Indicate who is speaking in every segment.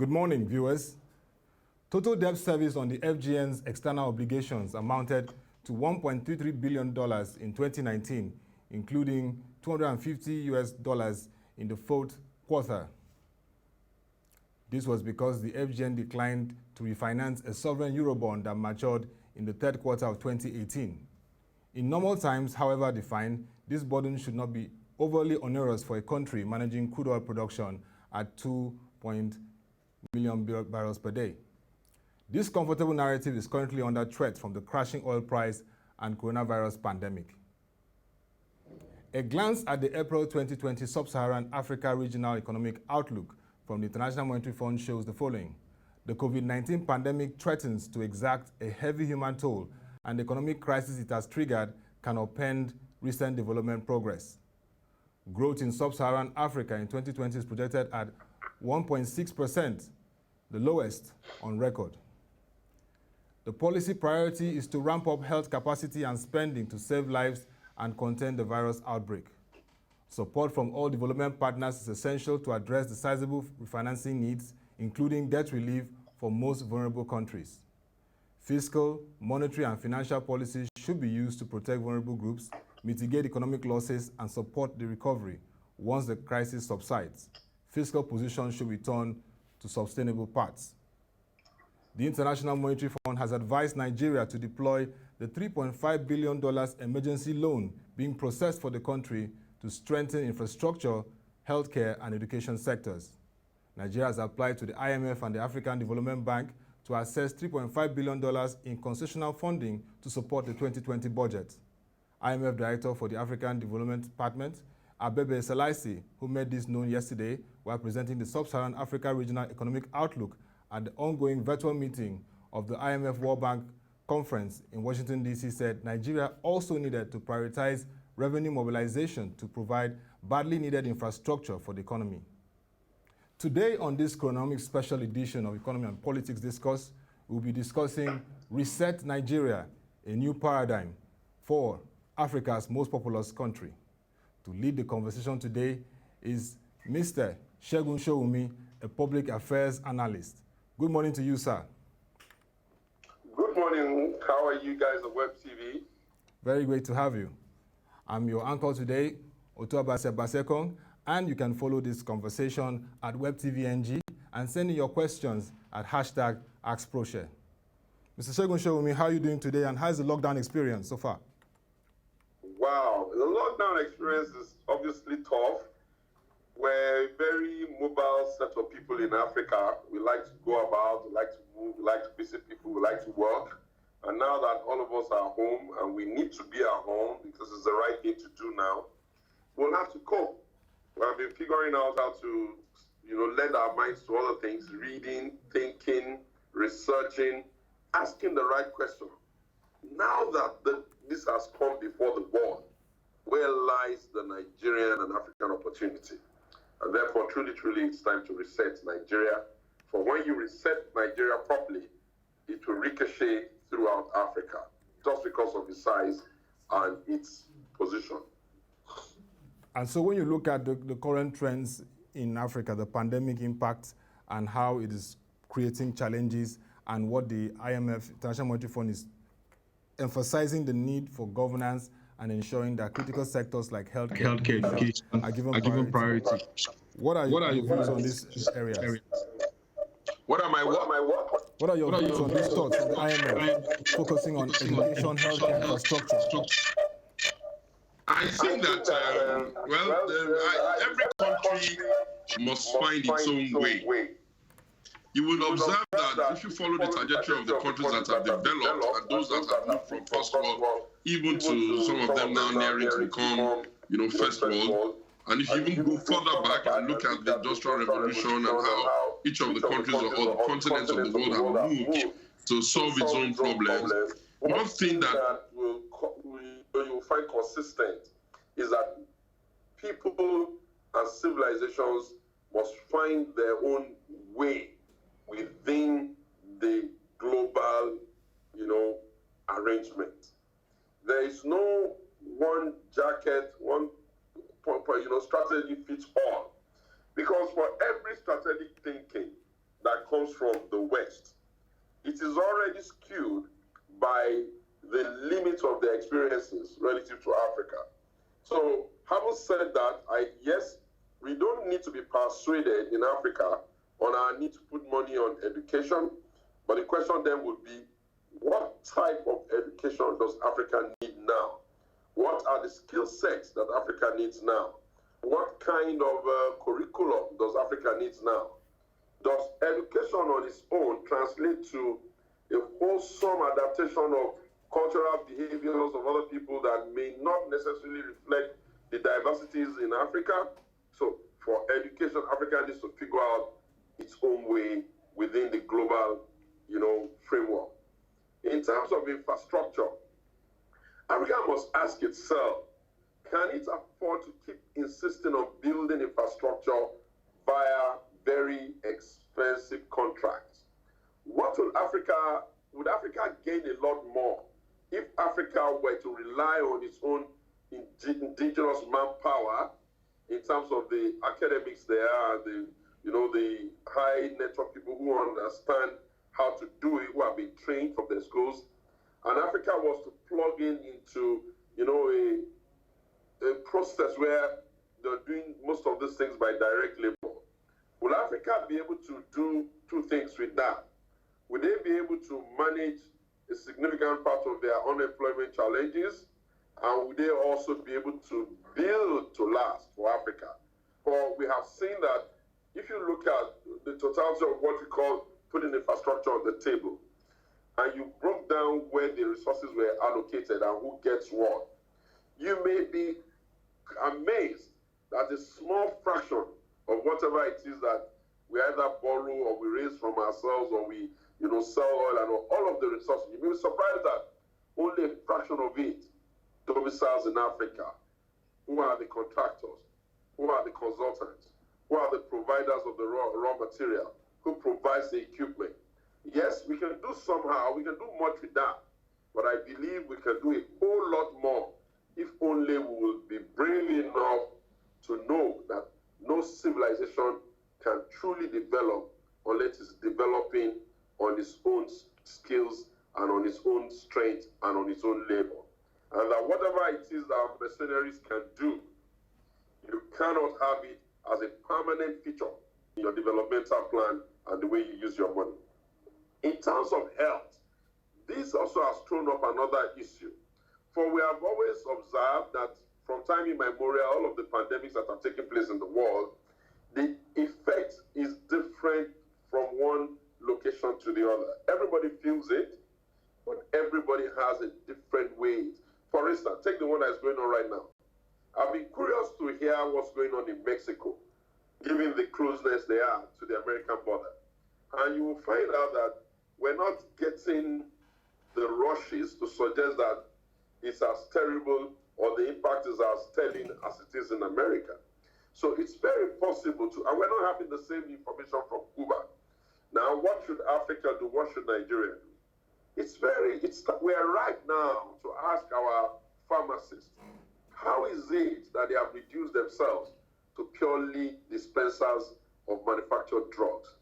Speaker 1: Good morning, viewers. Total debt service on the FGN's external obligations amounted to $1.33 billion in 2019, including $250 in the fourth quarter. This was because the FGN declined to refinance a sovereign Eurobond that matured in the third quarter of 2018. In normal times, however defined, this burden should not be overly onerous for a country managing crude oil production at 2 million barrels per day. This comfortable narrative is currently under threat from the crashing oil price and coronavirus pandemic. A glance at the April 2020 Sub-Saharan Africa Regional Economic Outlook from the International Monetary Fund shows the following. The COVID-19 pandemic threatens to exact a heavy human toll, and the economic crisis it has triggered can upend recent development progress. Growth in Sub-Saharan Africa in 2020 is projected at 1.6%, the lowest on record. The policy priority is to ramp up health capacity and spending to save lives and contain the virus outbreak. Support from all development partners is essential to address the sizable refinancing needs, including debt relief for most vulnerable countries. Fiscal, monetary, and financial policies should be used to protect vulnerable groups, mitigate economic losses, and support the recovery once the crisis subsides. Fiscal positions should return to sustainable paths. The International Monetary Fund has advised Nigeria to deploy the $3.5 billion emergency loan being processed for the country to strengthen infrastructure, healthcare, and education sectors. Nigeria has applied to the IMF and the African Development Bank to access $3.5 billion in concessional funding to support the 2020 budget. IMF Director for the African Development Department, Abebe Selaisi, who made this known yesterday while presenting the Sub-Saharan Africa Regional Economic Outlook at the ongoing virtual meeting of the IMF World Bank Conference in Washington, D.C., said Nigeria also needed to prioritize revenue mobilization to provide badly needed infrastructure for the economy. Today on this Chronomics special edition of Economy and Politics Discourse, we'll be discussing Reset Nigeria, a new paradigm for Africa's most populous country. To lead the conversation today is Mr. Segun Showumi, a public affairs analyst. Good morning to you, sir.
Speaker 2: Good morning. How are you guys at WebTV?
Speaker 1: Very great to have you. I'm your anchor today, Otuabase Basekong, and you can follow this conversation at WebTVNG and send in your questions at #AskProShare. Mr. Segun Showumi, how are you doing today, and how's the lockdown experience so far?
Speaker 2: Wow, the lockdown experience is obviously tough. We're a very mobile set of people in Africa. We like to go about, we like to move, we like to visit people, we like to work. And now that all of us are home and we need to be at home because it's the right thing to do now, we'll have to cope. We have been figuring out how to, lend our minds to other things, reading, thinking, researching, asking the right question. Now that this has come before the board, where lies the Nigerian and African opportunity? And therefore, truly, it's time to reset Nigeria. For when you reset Nigeria properly, it will ricochet throughout Africa, just because of its size and its position.
Speaker 1: And so when you look at the current trends in Africa, the pandemic impact and how it is creating challenges, and what the IMF, International Monetary Fund, is emphasizing the need for governance and ensuring that critical sectors like healthcare education are given priority. What are your views on these areas?
Speaker 2: What
Speaker 1: are your views on these thoughts from the IMF focusing on education, healthcare, infrastructure?
Speaker 3: I think that, every country must find its own way. You will observe that if you follow the trajectory of the countries that have developed and those that have moved from first world, even to some of them now nearing to become, first world, and if you even go further back and look at the Industrial Revolution and how each of the countries or the continents of the world have moved to solve its own problems, one thing that
Speaker 2: you'll find consistent is that people and civilizations must find their own way within the global, arrangement. There is no one jacket, one strategy fits all. Because for every strategic thinking that comes from the West, it is already skewed by the limits of their experiences relative to Africa. So, having said that, yes, we don't need to be persuaded in Africa on our need to put money on education, but the question then would be, what type of education does Africa need now? What are the skill sets that Africa needs now? What kind of curriculum does Africa need now? Does education on its own translate to a wholesome adaptation of cultural behaviors of other people that may not necessarily reflect the diversities in Africa? So for education, Africa needs to figure out its own way within the global, framework. In terms of infrastructure, Africa must ask itself, can it afford to keep insisting on building infrastructure via very expensive contracts? Would Africa gain a lot more if Africa were to rely on its own indigenous manpower in terms of the academics there, the high network people who understand how to do it, who have been trained from their schools, and Africa was to plug into, a process where they're doing most of these things by direct labor? Will Africa be able to do two things with that? Will they be able to manage a significant part of their unemployment challenges? And will they also be able to build to last for Africa? For we have seen that if you look at the totality of what we call putting infrastructure on the table, and you broke down where the resources were allocated and who gets what, you may be amazed that a small fraction of whatever it is that we either borrow or we raise from ourselves or we sell oil and all of the resources, you may be surprised that only a fraction of it domiciles in Africa. Who are the contractors? Who are the consultants? Who are the providers of the raw material? Who provides the equipment? Yes, we can do somehow, we can do much with that, but I believe we can do a whole lot more if only we will be brave enough to know that no civilization can truly develop unless it's developing on its own skills and on its own strength and on its own labor. And that whatever it is that our mercenaries can do, you cannot have it as a permanent feature in your developmental plan and the way you use your money. In terms of health, this also has thrown up another issue. For we have always observed that from time immemorial, all of the pandemics that have taken place in the world, the effect is different from one location to the other. Everybody feels it, but everybody has a different way. For instance, take the one that is going on right now. I've been curious to hear what's going on in Mexico, given the closeness they are to the American border. And you will find out that we're not getting the rushes to suggest that it's as terrible or the impact is as telling as it is in America. So it's very possible to, and we're not having the same information from Cuba. Now, what should Africa do? What should Nigeria do? We are right now to ask our pharmacists, how is it that they have reduced themselves to purely dispensers of manufactured drugs?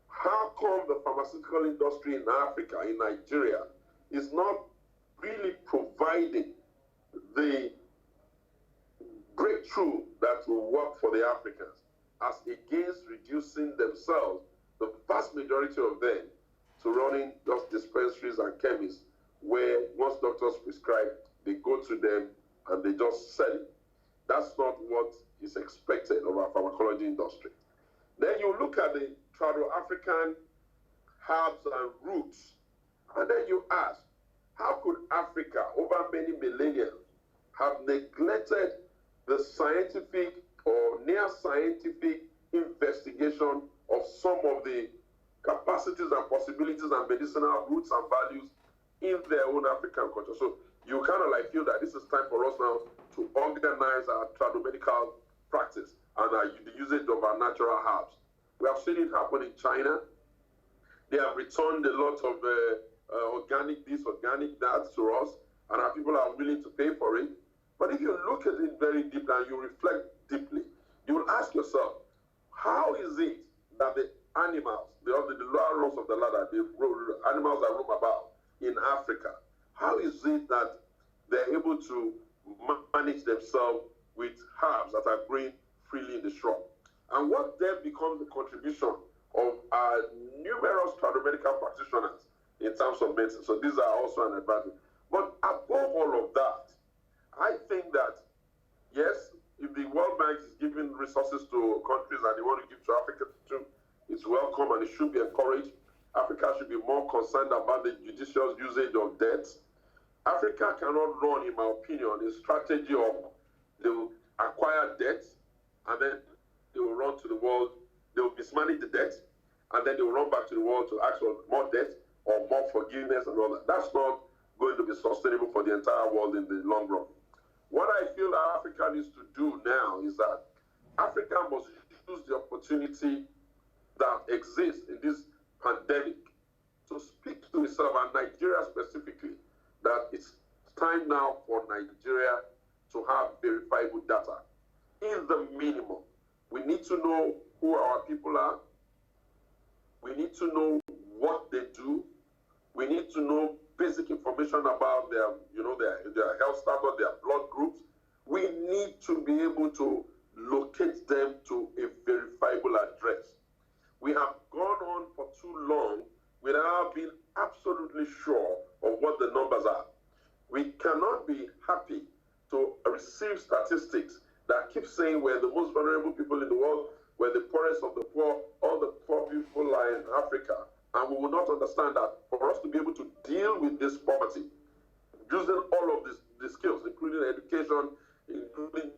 Speaker 2: How come the pharmaceutical industry in Africa, in Nigeria, is not really providing the breakthrough that will work for the Africans, as against reducing themselves, the vast majority of them, to running just dispensaries and chemists, where once doctors prescribe, they go to them and they just sell it. That's not what is expected of our pharmacology industry. Then you look at the Trado-African herbs and roots, and then you ask, how could Africa, over many millennia, have neglected the scientific or near-scientific investigation of some of the capacities and possibilities and medicinal roots and values in their own African culture? So you kind of feel that this is time for us now to organize our tradomedical practice and the usage of our natural herbs. We have seen it happen in China. They have returned a lot of organic this, organic that to us, and our people are willing to pay for it. But if you look at it very deeply and you reflect deeply, you will ask yourself, how is it that the animals, the lower rungs of the ladder, the animals that roam about in Africa, how is it that they're able to manage themselves with herbs that are growing freely in the shrub? And what then becomes the contribution of our numerous paramedical practitioners in terms of medicine? So these are also an advantage. But above all of that, I think that, yes, if the World Bank is giving resources to countries and they want to give to Africa too, it's welcome and it should be encouraged. Africa should be more concerned about the judicious usage of debt. Africa cannot run, in my opinion, a strategy of they will acquire debt and then they will run to the world, they will mismanage the debt, and then they will run back to the world to ask for more debt or more forgiveness and all that. That's not going to be sustainable for the entire world in the long run. What I feel that Africa needs to do now is that Africa must use the opportunity that exists in this pandemic to speak to itself, and Nigeria specifically, that it's time now for Nigeria to have verifiable data. In the minimum, we need to know who our people are. We need to know what they do. We need to know basic information about their, their health status, their blood groups. We need to be able to locate them to a verifiable address. We have gone on for too long without being absolutely sure of what the numbers are. We cannot be happy to receive statistics that keep saying we're the most vulnerable people in the world, we're the poorest of the poor, all the poor people are in Africa. And we will not understand that for us to be able to deal with this poverty, using all of the skills, including education, including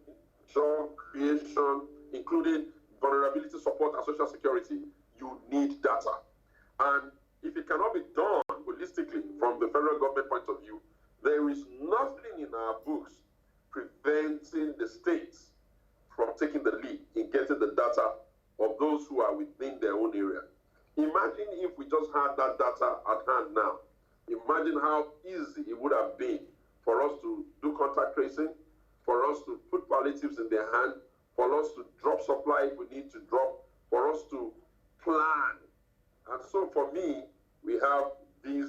Speaker 2: job creation, including vulnerability support and social security, you need data. And if it cannot be done holistically from the federal government point of view, there is nothing in our books preventing the states from taking the lead in getting the data of those who are within their own area. Imagine if we just had that data at hand now. Imagine how easy it would have been for us to do contact tracing, for us to put palliatives in their hand, for us to drop supply if we need to drop, for us to plan. And so for me, we have this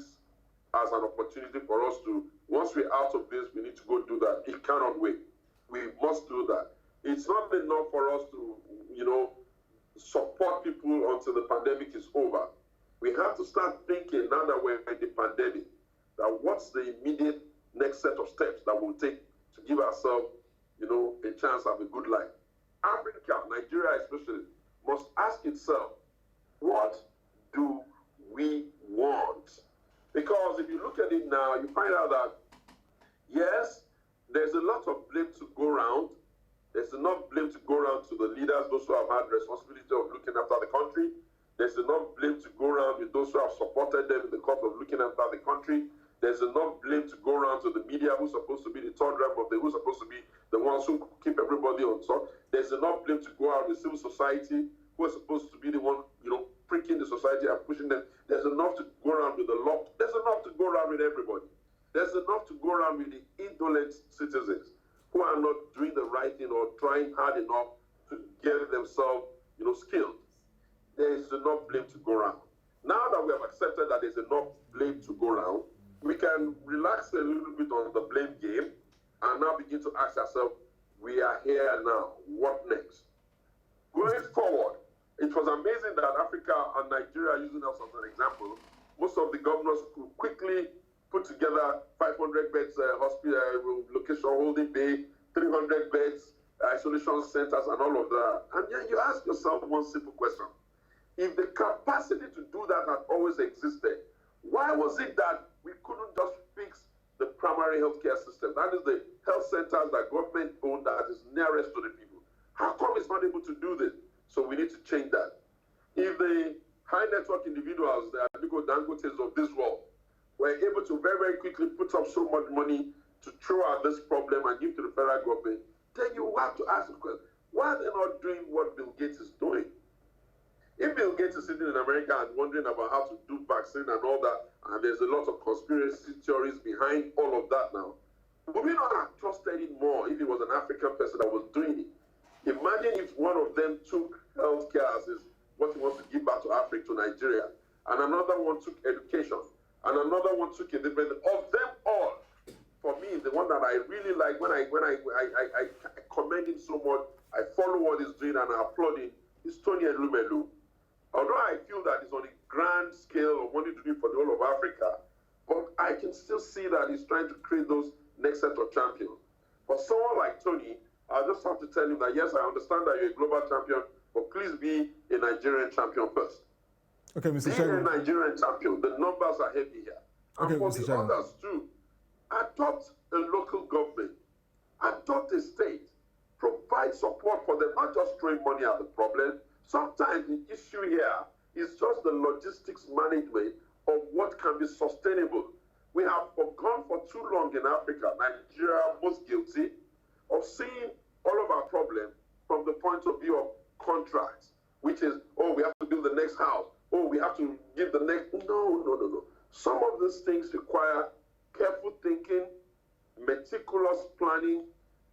Speaker 2: as an opportunity for us to, once we're out of this, we need to go do that. It cannot wait. We must do that. It's not enough for us to, support people until the pandemic is over. We have to start thinking now that we're in the pandemic, that what's the immediate next set of steps that we'll take to give ourselves, a chance of a good life. Africa, Nigeria especially, must ask itself, what do we want? Because if you look at it now, you find out that, yes, there's a lot of blame to go around. There's enough blame to go around to the leaders, those who have had responsibility of looking after the country. There's enough blame to go around with those who have supported them in the cause of looking after the country. There's enough blame to go around to the media, who's supposed to be the third ramp of who's supposed to be the ones who keep everybody on top. There's enough blame to go out with civil society, who are supposed to be the one, pricking the society and pushing them. There's enough to go around with the law. There's enough to go around with everybody. There's enough to go around with the indolent citizens who are not doing the right thing or trying hard enough to get themselves, skilled. There is enough blame to go around. Now that we have accepted that there's enough blame to go around, we can relax a little bit on the blame game and now begin to ask ourselves, we are here now, what next? Going forward, it was amazing that Africa and Nigeria, using us as an example, most of the governors could quickly put together 500 beds hospital location holding bay, 300 beds isolation centers and all of that. And then you ask yourself one simple question. If the capacity to do that had always existed, why was it that we couldn't just fix the primary healthcare system? That is the health centers that government own that is nearest to the people. How come it's not able to do this? So we need to change that. If the high network individuals, the Aliko Dangotes of this world, were able to very, very quickly put up so much money to throw out this problem and give to the federal government, then you have to ask the question, why are they not doing what Bill Gates is doing? If Bill Gates is sitting in America and wondering about how to do vaccine and all that, and there's a lot of conspiracy theories behind all of that now, would we not have trusted it more if it was an African person that was doing it? Imagine if one of them took healthcare as his what he wants to give back to Africa, to Nigeria. And another one took education. And another one took a different. Of them all, for me, the one that I really like, when I commend him so much, I follow what he's doing and I applaud him, is Tony Elumelu. Although I feel that it's on a grand scale of wanting to do for the whole of Africa, but I can still see that he's trying to create those next set of champions. For someone like Tony, I just have to tell him that, yes, I understand that you're a global champion, but please be a Nigerian champion first.
Speaker 1: Okay, Mr.
Speaker 2: Being
Speaker 1: Chairman.
Speaker 2: a Nigerian champion, the numbers are heavy here. And
Speaker 1: okay,
Speaker 2: for
Speaker 1: Mr.
Speaker 2: the
Speaker 1: Chairman.
Speaker 2: others too, adopt a local government, adopt a state, provide support for them, not just throwing money at the problem. Sometimes the issue here is just the logistics management of what can be sustainable. We have gone for too long in Africa, Nigeria most guilty, of seeing all of our problems from the point of view of contracts, which is, oh, we have to build the next house, oh, we have to give the next, no. Some of these things require careful thinking, meticulous planning,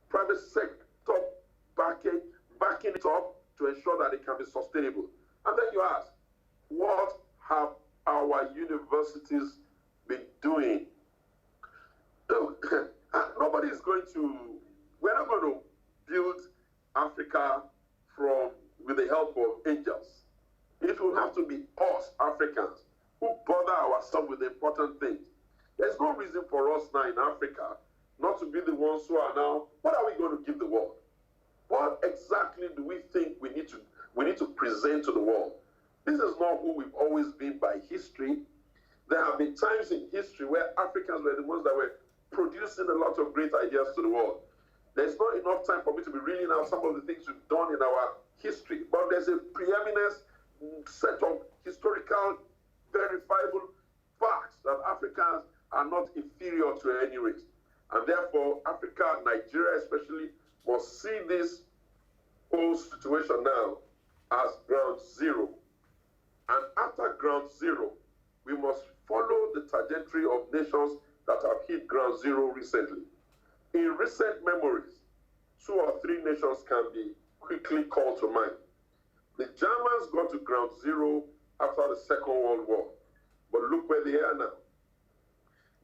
Speaker 2: private sector backing it up to ensure that it can be sustainable. And then you ask, what have our universities been doing? Nobody is going to, we're not going to build Africa with the help of angels. It will have to be us, Africans, who bother ourselves with the important things. There's no reason for us now in Africa not to be the ones who are now, what are we going to give the world? What exactly do we think we need to present to the world? This is not who we've always been by history. There have been times in history where Africans were the ones that were producing a lot of great ideas to the world. There's not enough time for me to be reading out some of the things we've done in our history, but there's a preeminent set of historical, verifiable facts that Africans are not inferior to any race. And therefore, Africa, Nigeria especially, must see this whole situation now as ground zero. And after ground zero, we must follow the trajectory of nations that have hit ground zero recently. In recent memories, 2 or 3 nations can be quickly called to mind. The Germans got to ground zero after the Second World War, but look where they are now.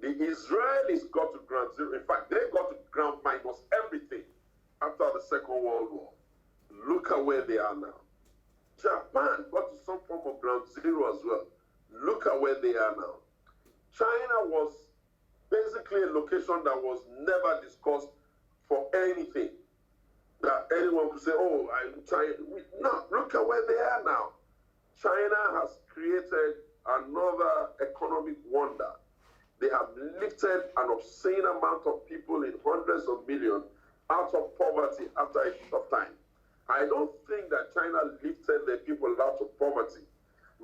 Speaker 2: The Israelis got to ground zero. In fact, they got to ground minus everything after the Second World War. Look at where they are now. Japan got to some form of ground zero as well. Look at where they are now. China was basically a location that was never discussed for anything. That anyone could say, oh, China. No, look at where they are now. China has created another economic wonder. They have lifted an obscene amount of people in hundreds of millions out of poverty after a short time. I don't think that China lifted their people out of poverty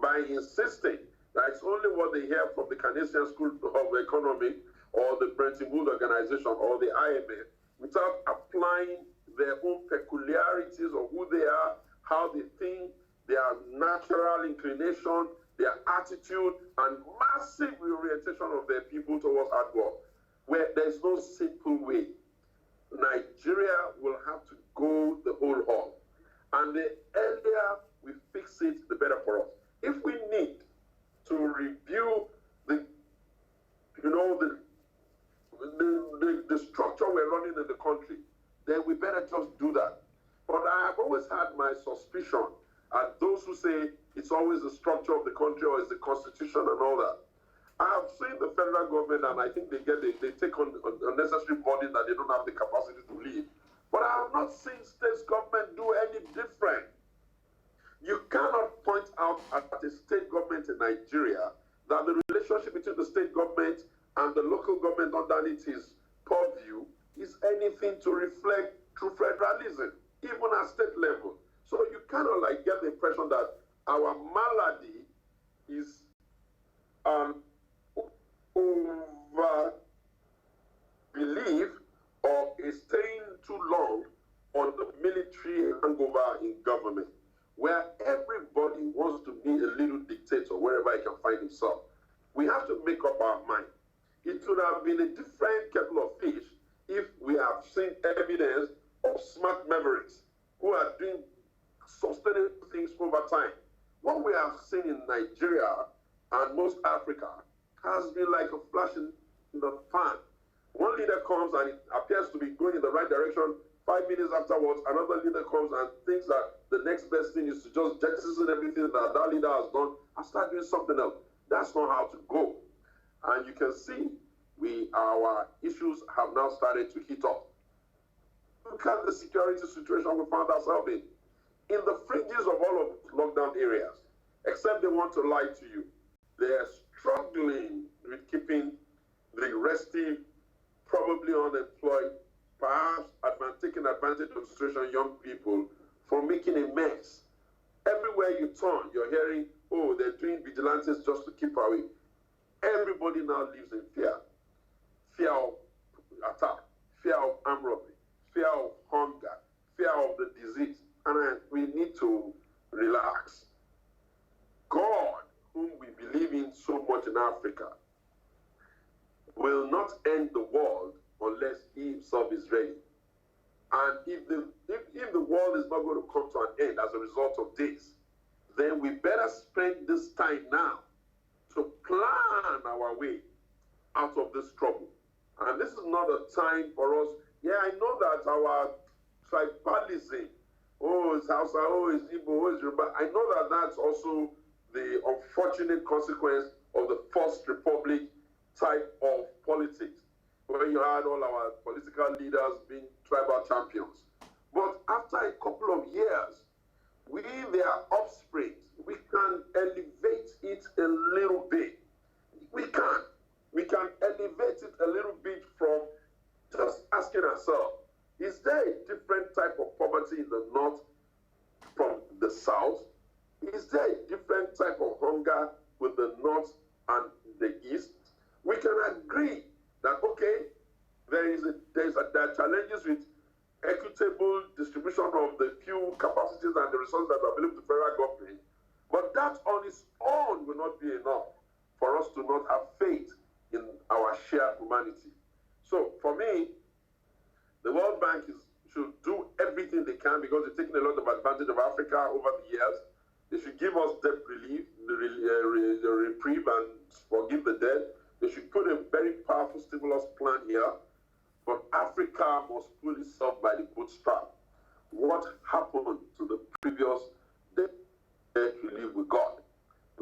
Speaker 2: by insisting that it's only what they hear from the Canadian School of Economics or the Bretton Woods Organization or the IMF without applying their own peculiarities of who they are, how they think, their natural inclination, their attitude, and massive reorientation of their people towards hard work, where there's no simple way. Nigeria will have to go the whole hog. And the earlier we fix it, the better for us. If we need to review the structure we're running in the country, then we better just do that. But I have always had my suspicion at those who say it's always the structure of the country or it's the constitution and all that. I have seen the federal government, and I think they take on unnecessary burden that they don't have the capacity to lead. But I have not seen state government do any different. You cannot point out at a state government in Nigeria that the relationship between the state government and the local government underneath his purview is anything to reflect true federalism, even at state level. So you cannot get the impression that our malady is over belief or is staying too long on the military hangover in government, where everybody wants to be a little dictator wherever he can find himself. We have to make up our mind. It would have been a different kettle of fish if we have seen evidence of smart mavericks who are doing sustainable things over time, What we have seen in Nigeria and most Africa has been like a flash in the pan. One leader comes and it appears to be going in the right direction. 5 minutes afterwards, another leader comes and thinks that the next best thing is to just jettison everything that that leader has done and start doing something else. That's not how to go. And you can see our issues have now started to heat up. Look at the security situation we found ourselves in. In the fringes of all of lockdown areas, except they want to lie to you, they are struggling with keeping the restive, probably unemployed, perhaps taking advantage of the situation, young people, from making a mess. Everywhere you turn, you're hearing, oh, they're doing vigilantes just to keep away. Everybody now lives in fear. Fear of attack, fear of armed robbery, fear of hunger, fear of the disease. And we need to relax. God, whom we believe in so much in Africa, will not end the world unless he himself is ready. And if the world is not going to come to an end as a result of this, then we better spend this time now to plan our way out of this trouble. And this is not a time for us. Yeah, I know that our tribalism, oh, it's Hausa, oh, it's Igbo, oh, it's Yoruba. I know that that's also the unfortunate consequence of the First Republic type of politics, where you had all our political leaders being tribal champions. But after a couple of years, we, their offspring, we can elevate it a little bit. We can elevate it a little bit from just asking ourselves, is there a different type of poverty in the north from the south? Is there a different type of hunger with the north and the east? We can agree that, okay, there are challenges with equitable distribution of the few capacities and the resources that are available to federal government, but that on its own will not be enough for us to not have faith in our shared humanity. So for me, the World Bank should do everything they can, because they're taking a lot of advantage of Africa over the years. They should give us debt relief, the reprieve, and forgive the debt. They should put a very powerful stimulus plan here. But Africa must pull itself by the bootstrap. What happened to the previous debt relief we got?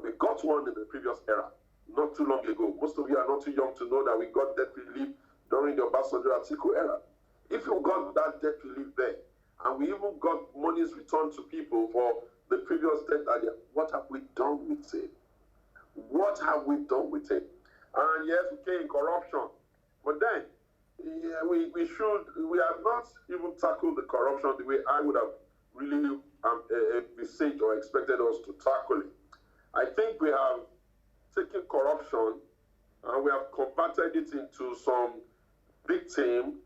Speaker 2: We got one in the previous era, not too long ago. Most of you are not too young to know that we got debt relief during the Obasanjo-Atiku era. If you got that debt relief there, and we even got monies returned to people for the previous debt idea, what have we done with it? What have we done with it? And yes, we came in corruption. But then, yeah, we have not even tackled the corruption the way I would have really envisaged or expected us to tackle it. I think we have taken corruption and we have converted it into some victim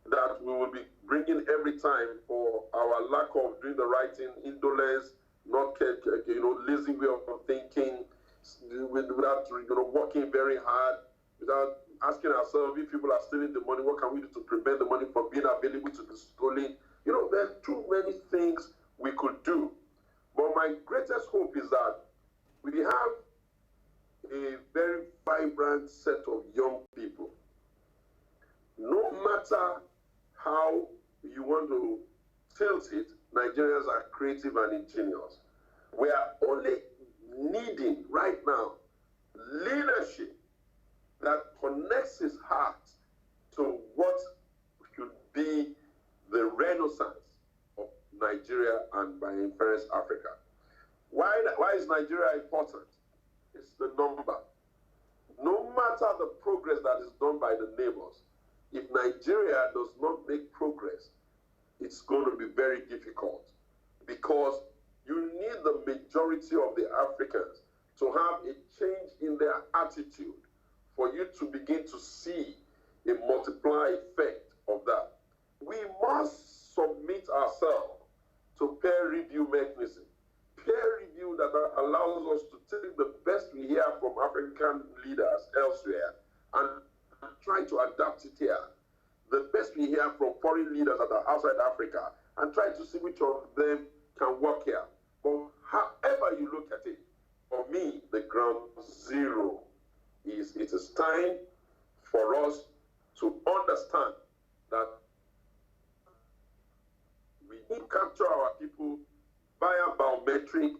Speaker 2: that we will be bringing every time for our lack of doing the right thing, indolence, not lazy way of thinking, without working very hard, without asking ourselves if people are stealing the money, what can we do to prevent the money from being available to be stolen? There are too many things we could do. But my greatest hope is that we have a very vibrant set of young people. No matter how you want to tilt it, Nigerians are creative and ingenious. We are only needing right now leadership that connects his heart to what should be the renaissance of Nigeria and by inference Africa. Why is Nigeria important? It's the number. No matter the progress that is done by the neighbors, if Nigeria does not make progress, it's going to be very difficult, because you need the majority of the Africans to have a change in their attitude for you to begin to see a multiply effect of that. We must submit ourselves to peer review mechanism. Peer review that allows us to take the best we hear from African leaders elsewhere and try to adapt it here. The best we hear from foreign leaders that are outside Africa and try to see which of them can work here. But However you look at it, for me, the ground zero is it is time for us to understand that we need to capture our people via biometric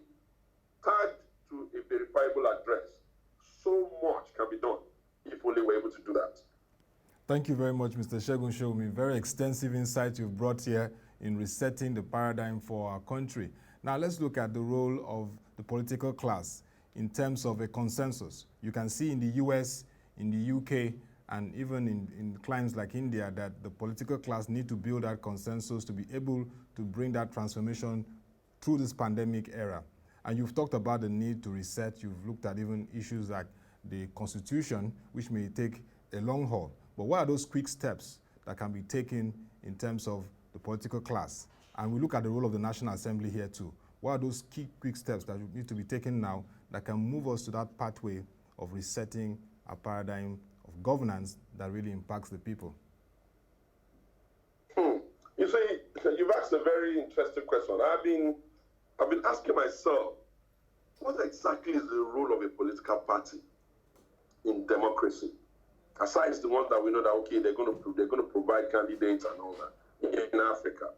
Speaker 2: tagged to a verifiable address. So much can be done if only we're able to do that.
Speaker 1: Thank you very much, Mr. Segun Shomi. Very extensive insight you've brought here in resetting the paradigm for our country. Now let's look at the role of the political class in terms of a consensus. You can see in the US, in the UK, and even in climes like India that the political class need to build that consensus to be able to bring that transformation through this pandemic era. And you've talked about the need to reset. You've looked at even issues like the Constitution, which may take a long haul. But what are those quick steps that can be taken in terms of the political class? And we look at the role of the National Assembly here too. What are those key quick steps that need to be taken now that can move us to that pathway of resetting a paradigm of governance that really impacts the people?
Speaker 2: You see, you've asked a very interesting question. I've been asking myself, what exactly is the role of a political party in democracy? Aside the ones that we know that okay, they're going to provide candidates and all that in Africa.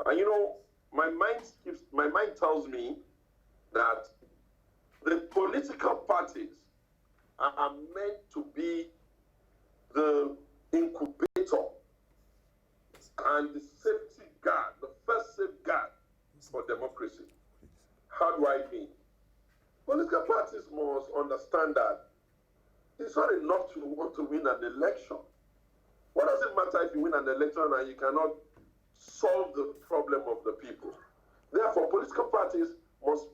Speaker 2: And you know, my mind tells me that the political parties are meant to be the incubator and the safety guard, the first safeguard for democracy. How do I mean? Political parties must understand that it's not enough to want to win an election. What does it matter if you win an election and you cannot solve the problem of the people? Therefore, political parties must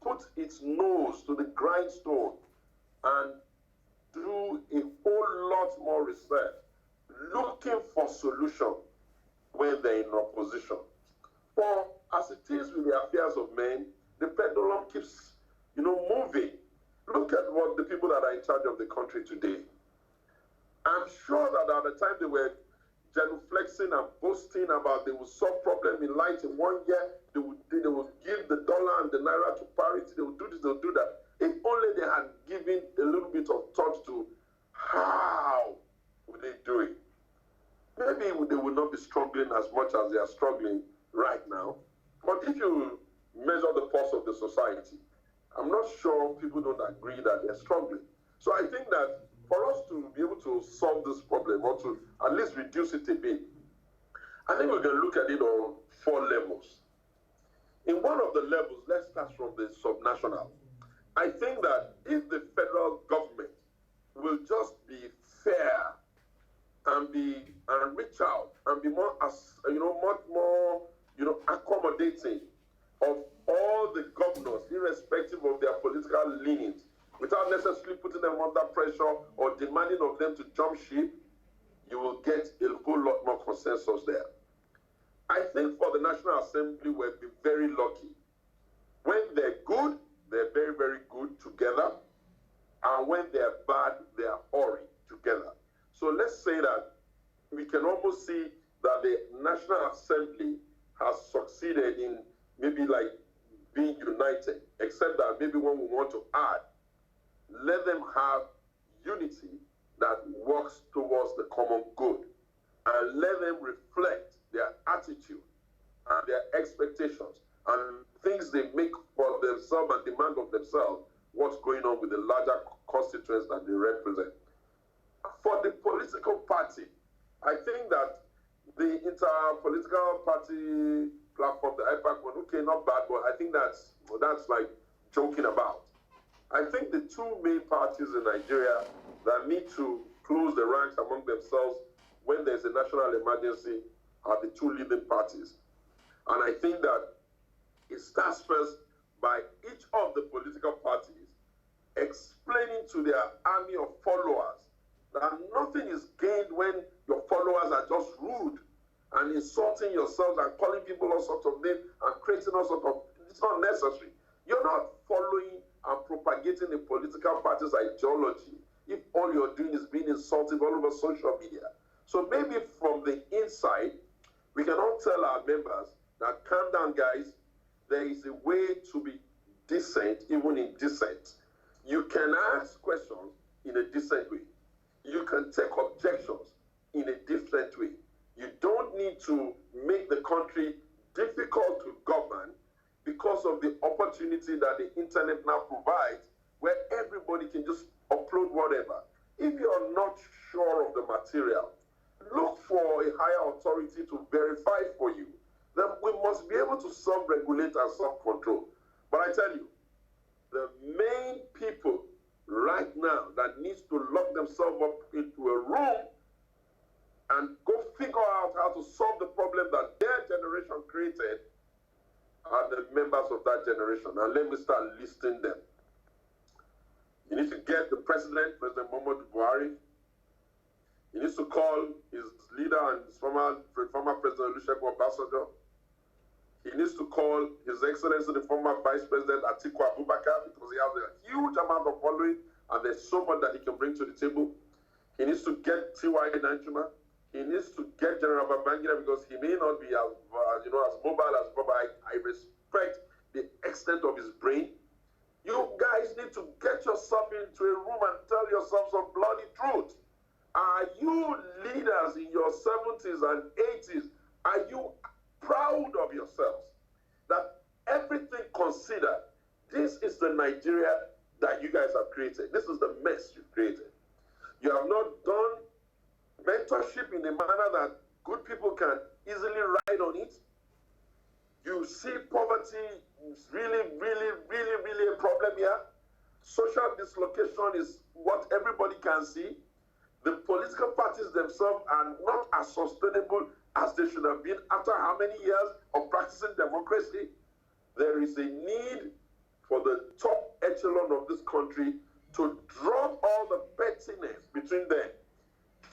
Speaker 2: put its nose to the grindstone and do a whole lot more research, looking for solutions when they're in opposition. For as it is with the affairs of men, the pendulum keeps, moving. Look at what the people that are in charge of the country today. I'm sure that at the time they were genuflexing and boasting about they will solve problem in light in 1 year, they will give the dollar and the naira to parity, they will do this, they will do that. If only they had given a little bit of thought to how would they do it. Maybe they would not be struggling as much as they are struggling right now. But if you measure the pulse of the society, I'm not sure people don't agree that they're struggling. So I think that for us to be able to solve this problem or to at least reduce it a bit, I think we can look at it on 4 levels. In one of the levels, let's start from the subnational. I think that if the federal government will just be fair and reach out and be more, much more, accommodating of all the governors, irrespective of their political leanings, without necessarily putting them under pressure or demanding of them to jump ship, you will get a whole lot more consensus there. I think for the National Assembly, we've been very lucky. When they're good, they're very, very good together. And when they're bad, they are hoary together. So let's say that we can almost see that the National Assembly has succeeded in maybe like being united, except that maybe when we want to add, let them have unity that works towards the common good, and let them reflect their attitude and their expectations and things they make for themselves and demand of themselves, what's going on with the larger constituents that they represent. For the political party, I think that the inter-political party platform, the IPAC one, okay, not bad, but I think that's like joking about. I think the 2 main parties in Nigeria that need to close the ranks among themselves when there's a national emergency are the 2 leading parties. And I think that it starts first by each of the political parties explaining to their army of followers that nothing is gained when your followers are just rude and insulting yourselves and calling people all sorts of names and creating all sorts of, it's not necessary. You're not following and propagating a political party's ideology if all you're doing is being insulted all over social media. So maybe from the inside, we can all tell our members that calm down, guys. There is a way to be decent, even indecent. You can ask questions in a decent way. You can take objections in a different way. You don't need to make the country difficult to govern because of the opportunity that the internet now provides, where everybody can just upload whatever. If you're not sure of the material, look for a higher authority to verify for you. Then we must be able to self-regulate and self-control. But I tell you, the main people right now that needs to lock themselves up into a room and go figure out how to solve the problem that their generation created are the members of that generation. And let me start listing them. You need to get the president, President Muhammadu Buhari. He needs to call his leader and his former President Olusegun Obasanjo. He needs to call His Excellency, the former Vice President Atiku Abubakar, because he has a huge amount of following and there's so much that he can bring to the table. He needs to get T.Y. Danjuma. He needs to get General Babangida because he may not be as mobile as Baba. I respect the extent of his brain. You guys need to get yourself into a room and tell yourself some bloody truth. Are you leaders in your 70s and 80s? Are you proud of yourselves that everything considered, this is the Nigeria that you guys have created? This is the mess you've created. You have not done mentorship in a manner that good people can easily ride on it. You see poverty is really a problem here. Social dislocation is what everybody can see. The political parties themselves are not as sustainable as they should have been after how many years of practicing democracy. There is a need for the top echelon of this country to drop all the pettiness between them.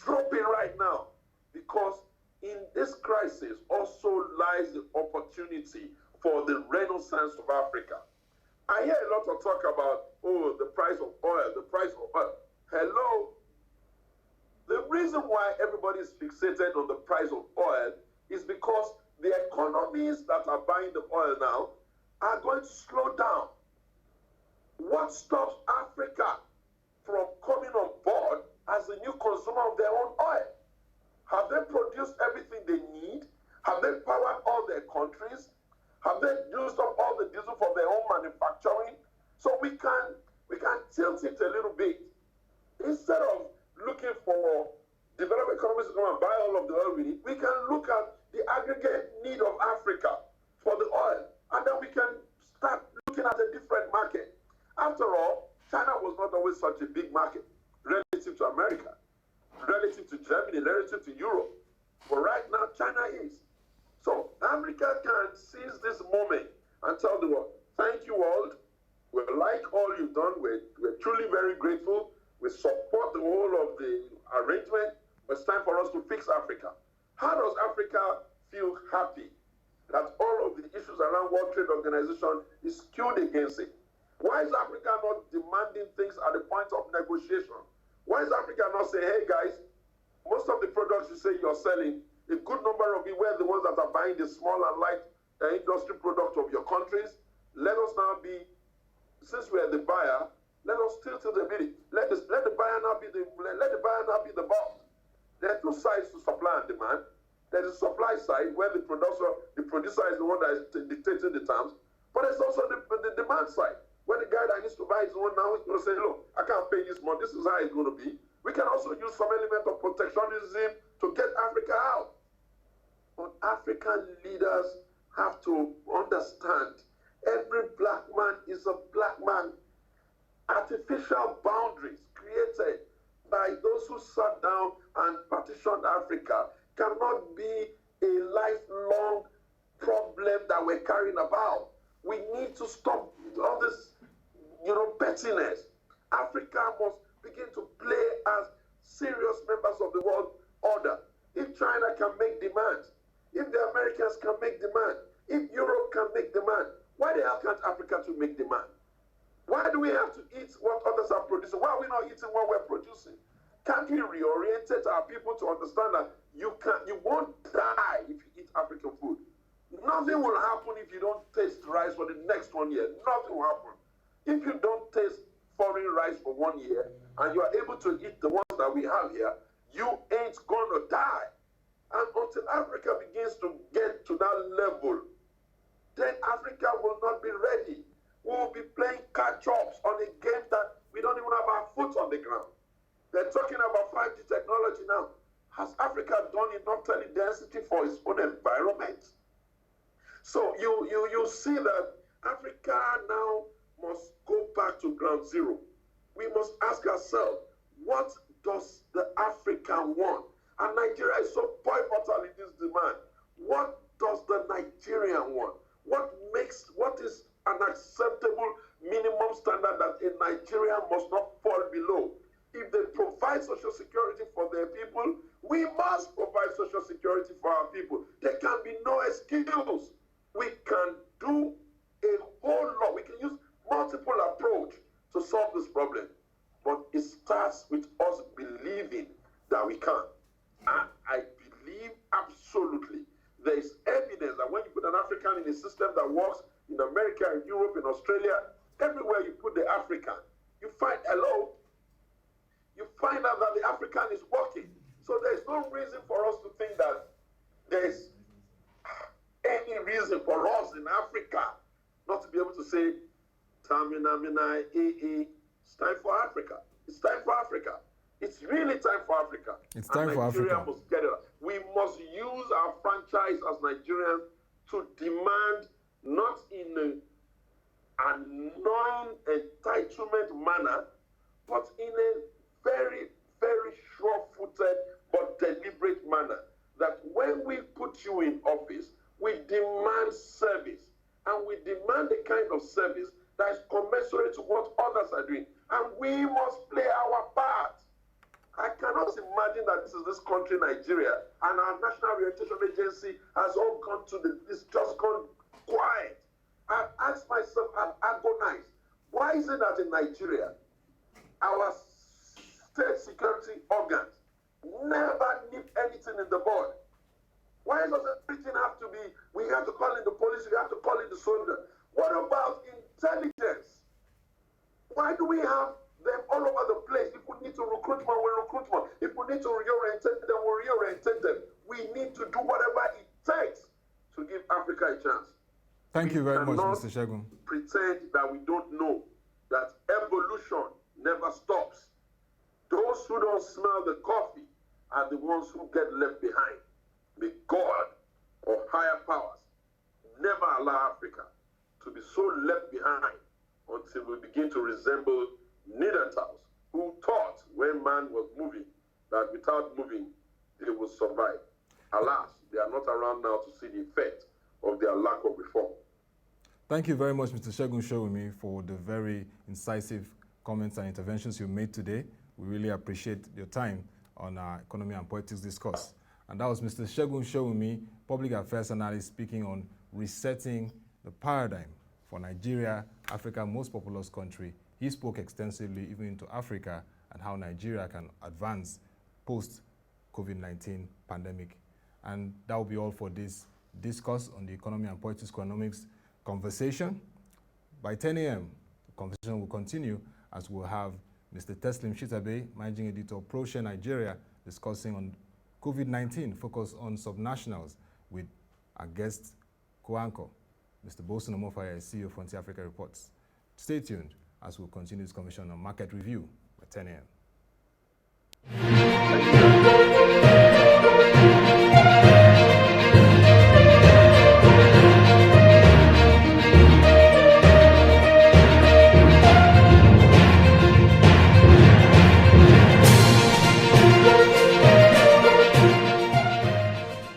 Speaker 2: Drop it right now, because in this crisis also lies the opportunity for the renaissance of Africa. I hear a lot of talk about, the price of oil, the price of oil. Hello? The reason why everybody is fixated on the price of oil is because the economies that are buying the oil now are going to slow down. What stops Africa from coming on board as a new consumer of their own oil? Have they produced everything they need? Have they powered all their countries? Have they used up all the diesel for their own manufacturing? So we can tilt it a little bit. Instead of looking for developed economies to come and buy all of the oil we need, we can look at the aggregate need of Africa for the oil, and then we can start looking at a different market. After all, China was not always such a big market relative to America, relative to Germany, relative to Europe. But right now, China is. So Africa can seize this moment and tell the world, thank you, world. We like all you've done. We're truly very grateful. We support the whole of the arrangement, but it's time for us to fix Africa. How does Africa feel happy that all of the issues around World Trade Organization is skewed against it? Why is Africa not demanding things at the point of negotiation? Why is Africa not saying, hey guys, most of the products you say you're selling, a good number of you were the ones that are buying the small and light industry product of your countries. Let us now be, since we're the buyer, let us tilt it a bit. Let the buyer not be the boss. There are two sides to supply and demand. There's a supply side where the producer is the one that is dictating the terms. But there's also the demand side, where the guy that needs to buy his own now is going to say, look, I can't pay this money. This is how it's going to be. We can also use some element of protectionism to get Africa out. But African leaders have to understand every black man is a black man. Artificial boundaries created by those who sat down and partitioned Africa cannot be a lifelong problem that we're carrying about. We need to stop all this, pettiness. Africa must begin to play as serious members of the world order. If China can make demands, if the Americans can make demand, if Europe can make demand, why the hell can't Africa to make demand? Why do we have to eat what others are producing? Why are we not eating what we're producing? Can't we reorient our people to understand that you won't die if you eat African food? Nothing will happen if you don't taste rice for the next 1 year. Nothing will happen. If you don't taste foreign rice for 1 year and you are able to eat the ones that we have here, you ain't gonna die. And until Africa begins to get to that level, then Africa will not be ready. We will be playing catch-ups on a game that we don't even have our foot on the ground. They're talking about 5G technology now. Has Africa done enough teledensity for its own environment? So you see that Africa now must go back to ground zero. We must ask ourselves, what does the African want? And Nigeria is so pivotal in this demand. What does the Nigerian want? What is an acceptable minimum standard that a Nigerian must not fall below? If they provide social security for their people, we must provide social security for our people. There can be no excuse. We can do a whole lot. We can use multiple approach to solve this problem. But it starts with us believing that we can. And I believe absolutely there is evidence that when you put an African in a system that works in America, in Europe, in Australia, everywhere you put the African, you find out that the African is working. So there's no reason for us to think that there's any reason for us in Africa not to be able to say, Tamina, it's time for Africa. It's time for Africa. It's really time for Africa.
Speaker 1: It's time for Africa.
Speaker 2: Nigeria must get it. We must use our franchise as Nigerians to demand, not in an annoying entitlement manner, but in a very, very sure-footed but deliberate manner, that when we put you in office, we demand service, and we demand the kind of service that is commensurate to what others are doing, and we must play our part. I cannot imagine that this is this country, Nigeria, and our National Orientation Agency has all gone to it's just gone quiet. I've asked myself, I've agonized, why is it that in Nigeria, our state security organs never nip anything in the bud? Why does everything have to be, we have to call in the police, we have to call in the soldier? What about intelligence? Why do we have them all over the place? If we need to recruit more, we recruit more. If we need to reorientate them, we reorientate them. We need to do whatever it takes to give Africa a chance.
Speaker 1: Thank you very much, Mr. Segun.
Speaker 2: Pretend that we don't know that evolution never stops. Those who don't smell the coffee are the ones who get left behind. May God or higher powers never allow Africa to be so left behind until we begin to resemble Neanderthals, who thought when man was moving that without moving they would survive. Alas, they are not around now to see the effect of their lack of reform.
Speaker 1: Thank you very much, Mr. Segun Showumi, for the very incisive comments and interventions you made today. We really appreciate your time on our economy and politics discourse. And that was Mr. Segun Showumi, public affairs analyst, speaking on resetting the paradigm for Nigeria, Africa's most populous country. He spoke extensively even into Africa and how Nigeria can advance post-COVID-19 pandemic. And that will be all for this discourse on the economy and politics economics conversation. By 10 a.m., the conversation will continue as we'll have Mr. Teslim Shitabe, Managing Editor of ProShare Nigeria, discussing on COVID-19, focus on subnationals with our guest co-anchor, Mr. Bosun Omofaya, CEO of Frontier Africa Reports. Stay tuned as we'll continue this conversation on Market Review by 10 a.m.